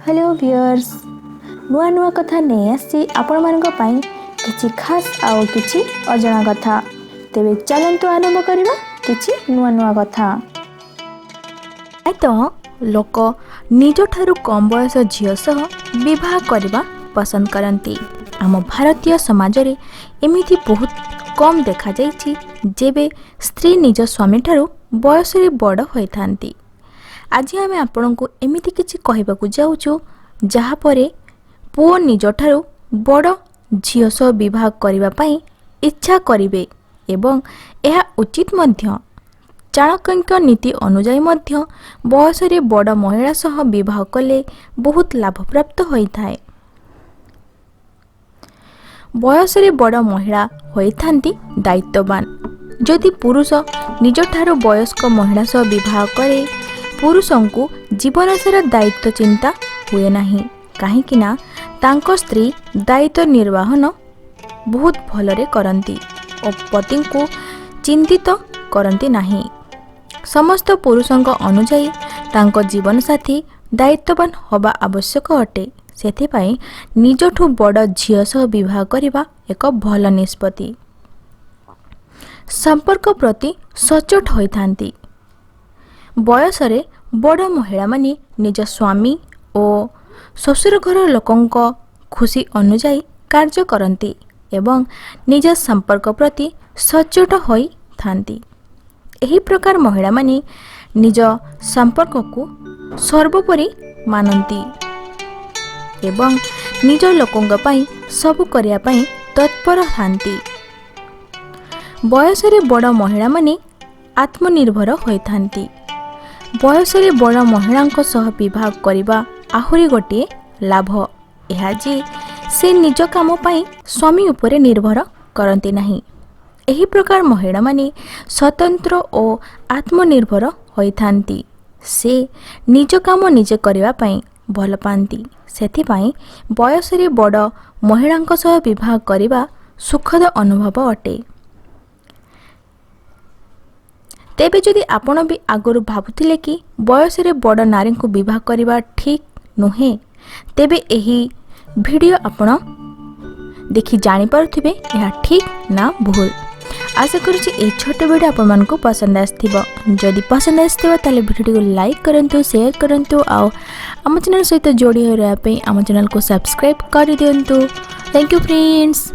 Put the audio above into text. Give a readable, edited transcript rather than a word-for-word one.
Hello viewers नुआ नुआ कथा नहीं आसी आपण मानक पई किछि खास आउ किछि अजଣା कथा तेबे चलंतु आरंभ करबा किछि नुआ नुआ कथा। तो लोक निज ठारू कम बयस झील सह विवाह करने पसंद करती। आम भारतीय समाज रे एमिति बहुत कम देखा जाइछि जेबे स्त्री निज स्वामी ठारू बयस रे बड़ होइथांती। आज आम आपण को एमिति किछि कहबाकू जाउछु जहा परे पुओ निज ठारू बड़ झील सह विवाह करबा पई इच्छा करिवे एवं यह उचित मध्य। चाणक्यଙ୍କ नीति अनुଯାयी मध्य बयस रे बड़ महिला सह विवाह कले बहुत लाभ प्राप्त होइथाय। बयस रे बड़ महिला होइथांती दायित्ववान। यदि पुरुष निज ठारू वयस्क महिला सह विवाह करे पुरुषंकु जीवन सारा दायित्व चिंता हुए नाही काहेकि ना तांको स्त्री दायित्व निर्वाहन बहुत भलरे करंती और पति को चिंतित करंती नाही। समस्त पुरुषों अनुजाई तांको जीवन साथी दायित्ववान होबा आवश्यक अटे। सेथिपाई निजठु बड़ झियो सह विवाह करिबा एक भल निष्पत्ति। संपर्क प्रति सचोट होइथांती। बयस रे बड़ महिला माने निज स्वामी और ससुर घर लोकंक खुशी अनुजाई कार्य करती एवं निज संपर्क प्रति सचोट होई थांती। एही प्रकार महिला माने निज संपर्क को सर्वोपरि मानती एवं निज लोकंक पई सब करिया पई तत्पर थांती। बयस रे बड़ महिला माने आत्मनिर्भर होइथांती। बयस रे बड़ महिलांक सह विवाह करिबा आहुरी गोटे लाभ यह जे से निज काम पई स्वामी उपरे निर्भर करती नहीं। एही प्रकार महिला माने स्वतंत्र और आत्मनिर्भर होइथांती। से निज काम निजे करिबा पई भल पांती। सेथिपाई बयस रे बड़ महिलांक सह विवाह करिबा सुखद अनुभव अटे। तेबे जदि आपण भी आगरु भाबुथिले कि बयस रे बड़ नारी को विवाह करिबा ठीक नुहे तेबे एही वीडियो आपण देखि जानि पारुथिबे यह ठीक ना भूल। आशा करूछि ए छोट वीडियो आपण मानको पसंद आस्थिबो। जदि पसंद आस्थिबो ताले वीडियो को लाइक करंतु शेयर करंतु आ आम चैनल सहित जोड़ी हो रहा पे आम चैनल को सब्सक्राइब कर दियंतु। Thank you friends.